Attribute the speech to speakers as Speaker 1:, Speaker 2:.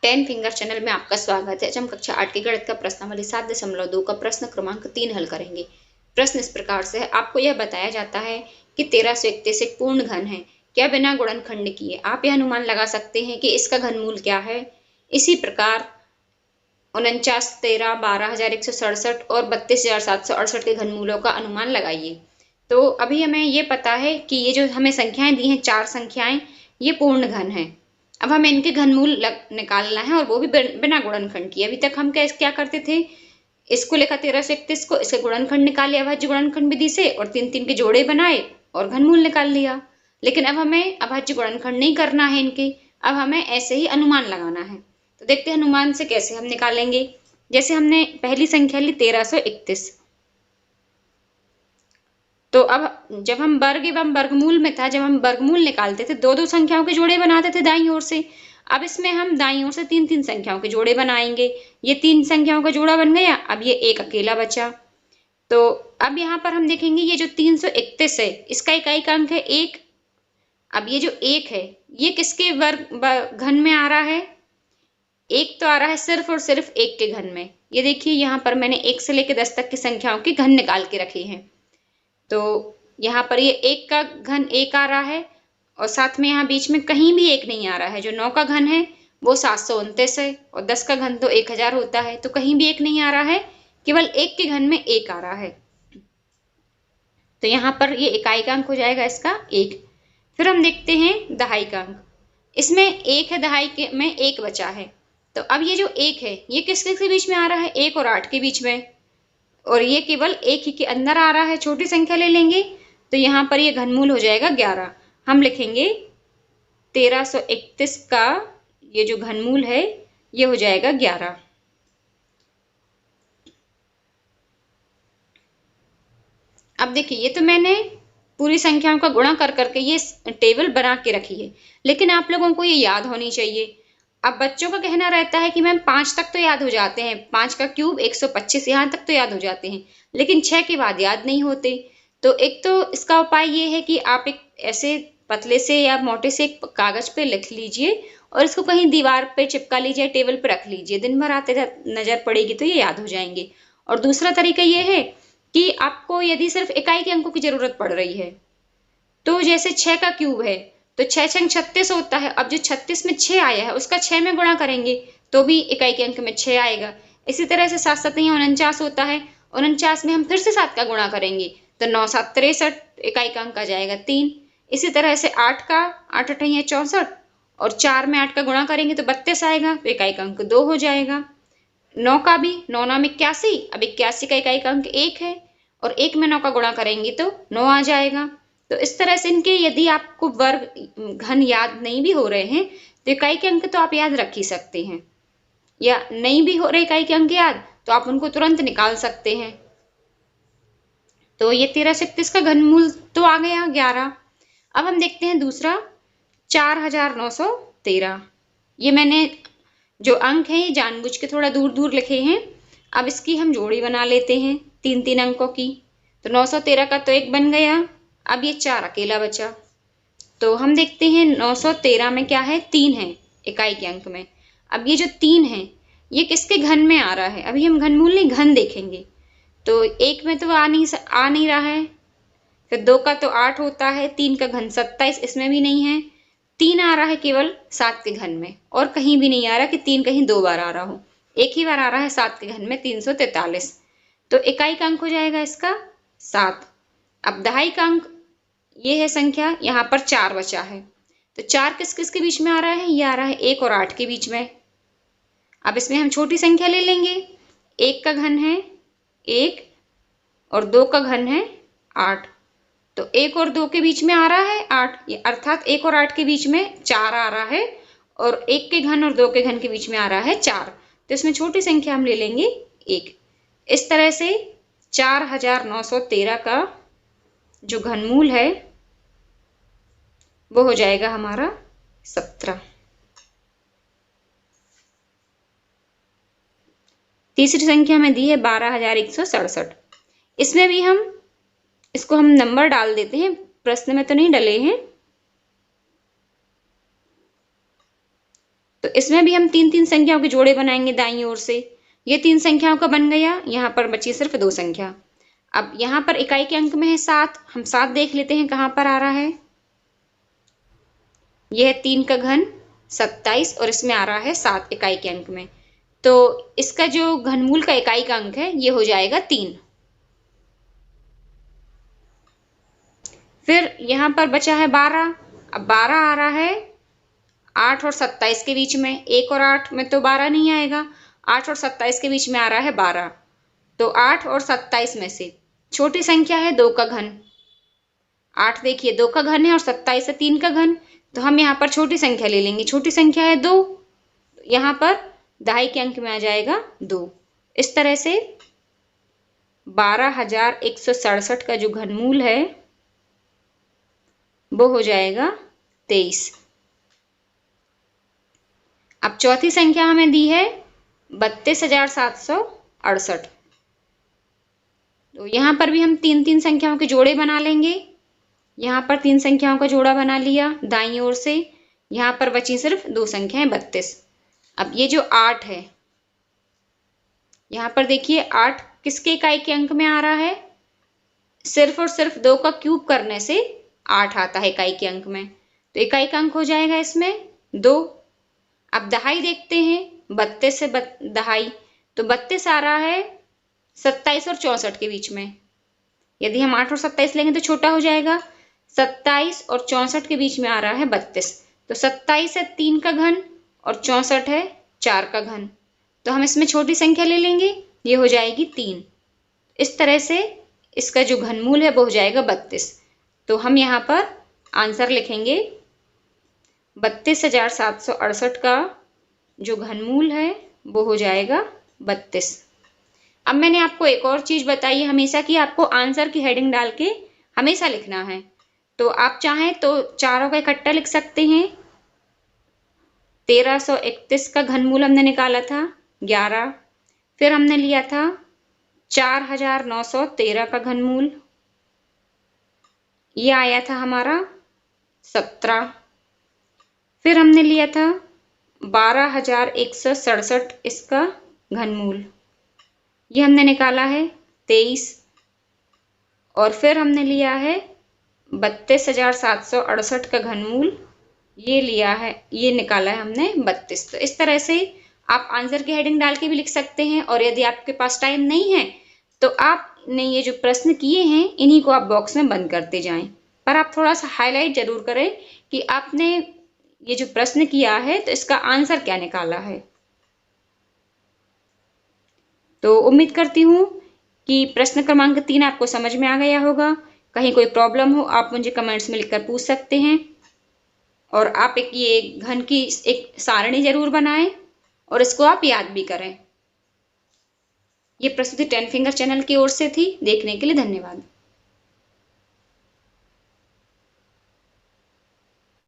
Speaker 1: 10 finger channel में आपका स्वागत है। आज हम कक्षा 8 के गणित का प्रश्नावली 7.2 का प्रश्न क्रमांक 3 हल करेंगे। प्रश्न इस प्रकार से है, आपको यह बताया जाता है कि 1331 एक पूर्ण घन है, क्या बिना गुणनखंड किए आप यह अनुमान लगा सकते हैं कि इसका घनमूल क्या है। इसी प्रकार 49, 13, 12,167 और 32,768 के घनमूलों का अनुमान लगाइए। तो अभी हमें ये पता है कि ये जो हमें संख्याएं दी हैं, 4 संख्याएं, ये पूर्ण घन है। अब हमें इनके घनमूल निकालना है और वो भी बिना गुणनखंड किए। अभी तक हम क्या करते थे, इसको लिखा 1331 को, इसके गुणनखंड निकाले अभाज्य गुणनखंड विधि से और 3-3 के जोड़े बनाए और घनमूल निकाल लिया। लेकिन अब हमें अभाज्य गुणनखंड नहीं करना है इनके, अब हमें ऐसे ही अनुमान लगाना है। तो देखते हैं अनुमान से कैसे हम निकालेंगे। जैसे हमने पहली संख्या ली 1331, तो अब जब हम वर्ग एवं वर्गमूल में था, जब हम वर्गमूल निकालते थे, दो दो संख्याओं के जोड़े बनाते थे दाईं ओर से। अब इसमें हम दाईं ओर से 3-3 संख्याओं के जोड़े बनाएंगे। ये 3 संख्याओं का जोड़ा बन गया, अब ये एक अकेला बचा। तो अब यहाँ पर हम देखेंगे ये जो 331 है, इसका इकाई अंक है 1। अब ये जो 1 है, ये किसके वर्ग घन में आ रहा है? 1 तो आ रहा है सिर्फ और सिर्फ 1 के घन में। ये देखिए यहाँ पर मैंने 1 से लेकर 10 तक की संख्याओं के घन निकाल के रखे हैं। तो यहाँ पर ये 1 का घन 1 आ रहा है और साथ में यहाँ बीच में कहीं भी 1 नहीं आ रहा है। जो 9 का घन है वो 729 है और 10 का घन तो 1000 होता है, तो कहीं भी 1 नहीं आ रहा है, केवल 1 के घन में 1 आ रहा है। तो यहाँ पर ये इकाईकांक हो जाएगा इसका 1। फिर हम देखते हैं दहाईकांक। इसमें 1 है, दहाई में 1 बचा है। तो अब ये जो 1 है, ये किसके के बीच में आ रहा है? 1 और 8 के बीच में, और ये केवल 1 ही के अंदर आ रहा है। छोटी संख्या ले लेंगे तो यहाँ पर ये घनमूल हो जाएगा 11। हम लिखेंगे 1331 का ये जो घनमूल है ये हो जाएगा 11। अब देखिए, ये तो मैंने पूरी संख्याओं का गुणा कर करके ये टेबल बना के रखी है, लेकिन आप लोगों को ये याद होनी चाहिए। अब बच्चों का कहना रहता है कि मैम 5 तक तो याद हो जाते हैं, 5 का क्यूब 125, यहाँ तक तो याद हो जाते हैं, लेकिन 6 के बाद याद नहीं होते। तो एक तो इसका उपाय ये है कि आप एक ऐसे पतले से या मोटे से एक कागज पे लिख लीजिए और इसको कहीं दीवार पे चिपका लीजिए, टेबल पे रख लीजिए। दिन भर आते नजर पड़ेगी तो ये याद हो जाएंगे। और दूसरा तरीका ये है कि आपको यदि सिर्फ इकाई के अंकों की जरूरत पड़ रही है, तो जैसे 6 का क्यूब है तो 6 छंग 36 होता है। अब जो 36 में 6 आया है उसका 6 में गुणा करेंगे तो भी इकाई के अंक में 6 आएगा। इसी तरह से 7 7 49 होता है, 49 में हम फिर से 7 का गुणा करेंगे तो 9 7 63, इकाई का अंक आ जाएगा 3। इसी तरह से 8 का 8 8 64 और 4 में 8 का गुणा करेंगे तो 32 आएगा, तो इकाई का अंक 2 हो जाएगा। 9 का भी 9 9 में 81, अब 81 का इकाई का अंक 1 है और 1 में 9 का गुणा करेंगे तो 9 आ जाएगा। तो इस तरह से इनके यदि आपको वर्ग घन याद नहीं भी हो रहे हैं तो इकाई के अंक तो आप याद रख ही सकते हैं, या नहीं भी हो रहे इकाई के अंक याद तो आप उनको तुरंत निकाल सकते हैं। तो ये 1331 का घनमूल तो आ गया 11। अब हम देखते हैं दूसरा 4913। ये मैंने जो अंक हैं ये जानबूझ के थोड़ा दूर दूर लिखे हैं। अब इसकी हम जोड़ी बना लेते हैं 3-3 अंकों की। तो 913 का तो 1 बन गया, अब ये 4 अकेला बचा। तो हम देखते हैं 913 में क्या है, 3 है इकाई के अंक में। अब ये जो 3 है ये किसके घन में आ रहा है? अभी हम घनमूल नहीं घन देखेंगे। तो 1 में तो आ नहीं रहा है, फिर 2 का तो 8 होता है, 3 का घन 27, इसमें भी नहीं है। 3 आ रहा है केवल 7 के घन में, और कहीं भी नहीं आ रहा कि 3 कहीं 2 बार आ रहा हो, एक ही बार आ रहा है 7 के घन में 343। तो इकाई का अंक हो जाएगा इसका 7। अब दहाई का अंक ये है संख्या, यहाँ पर 4 बचा है। तो 4 किस किस के बीच में आ रहा है? ये आ रहा है 1 और 8 के बीच में। अब इसमें हम छोटी संख्या ले लेंगे। 1 का घन है 1 और 2 का घन है 8। तो 1 और 2 के बीच में आ रहा है 8, अर्थात 1 और 8 के बीच में 4 आ रहा है, और 1 के घन और 2 के घन के बीच में आ रहा है 4। तो इसमें छोटी संख्या हम ले लेंगे 1। इस तरह से 4913 का जो घनमूल है वो हो जाएगा हमारा 17। तीसरी संख्या में दी है 12,167। इसमें भी इसको हम नंबर डाल देते हैं, प्रश्न में तो नहीं डले हैं। तो इसमें भी हम 3-3 संख्याओं के जोड़े बनाएंगे दाईं ओर से। ये 3 संख्याओं का बन गया, यहाँ पर बची सिर्फ 2 संख्या। अब यहाँ पर इकाई के अंक में है 7, हम 7 देख लेते हैं कहाँ पर आ रहा है। यह है 3 का घन 27 और इसमें आ रहा है 7 इकाई के अंक में। तो इसका जो घनमूल का इकाई का अंक है ये हो जाएगा 3। फिर यहाँ पर बचा है 12। अब 12 आ रहा है 8 और 27 के बीच में। 1 और 8 में तो 12 नहीं आएगा, 8 और 27 के बीच में आ रहा है 12। तो 8 और 27 में से छोटी संख्या है 2 का घन। 8 देखिए 2 का घन है और 27 है 3 का घन, तो हम यहाँ पर छोटी संख्या ले लेंगे। छोटी संख्या है 2, यहाँ पर दहाई के अंक में आ जाएगा 2। इस तरह से 12,167 का जो घनमूल है वो हो जाएगा 23। अब चौथी संख्या हमें दी है 32,768। तो यहाँ पर भी हम 3-3 संख्याओं के जोड़े बना लेंगे। यहाँ पर 3 संख्याओं का जोड़ा बना लिया दाईं ओर से। यहाँ पर बची सिर्फ 2 संख्याएं 32। अब ये जो 8 है, यहाँ पर देखिए 8 किसके इकाई के अंक में आ रहा है? सिर्फ और सिर्फ 2 का क्यूब करने से 8 आता है इकाई के अंक में। तो इकाई का अंक हो जाएगा इसमें 2। अब दहाई देखते हैं, 32 से दहाई, तो 32 आ रहा है 27 और 64 के बीच में। यदि हम 8 और 27 लेंगे तो छोटा हो जाएगा। 27 और 64 के बीच में आ रहा है 32। तो 27 है 3 का घन और 64 है 4 का घन, तो हम इसमें छोटी संख्या ले लेंगे, ये हो जाएगी 3। इस तरह से इसका जो घनमूल है वो हो जाएगा 32। तो हम यहाँ पर आंसर लिखेंगे 32,768 का जो घनमूल है वो हो जाएगा 32। अब मैंने आपको एक और चीज बताई है हमेशा कि आपको आंसर की हेडिंग डाल के हमेशा लिखना है। तो आप चाहें तो चारों का इकट्ठा लिख सकते हैं। 1331 का घनमूल हमने निकाला था 11। फिर हमने लिया था 4,913 का घनमूल, ये आया था हमारा 17। फिर हमने लिया था 12,167 इसका घनमूल, ये हमने निकाला है 23। और फिर हमने लिया है 32,768 का घनमूल, ये लिया है, ये निकाला है हमने 32। तो इस तरह से आप आंसर की हेडिंग डाल के भी लिख सकते हैं। और यदि आपके पास टाइम नहीं है तो आपने ये जो प्रश्न किए हैं इन्हीं को आप बॉक्स में बंद करते जाएं, पर आप थोड़ा सा हाईलाइट जरूर करें कि आपने ये जो प्रश्न किया है तो इसका आंसर क्या निकाला है। तो उम्मीद करती हूँ कि प्रश्न क्रमांक 3 आपको समझ में आ गया होगा। कहीं कोई प्रॉब्लम हो आप मुझे कमेंट्स में लिखकर पूछ सकते हैं। और आप ये घन की एक सारणी जरूर बनाएं और इसको आप याद भी करें। ये प्रस्तुति 10 फिंगर चैनल की ओर से थी। देखने के लिए धन्यवाद।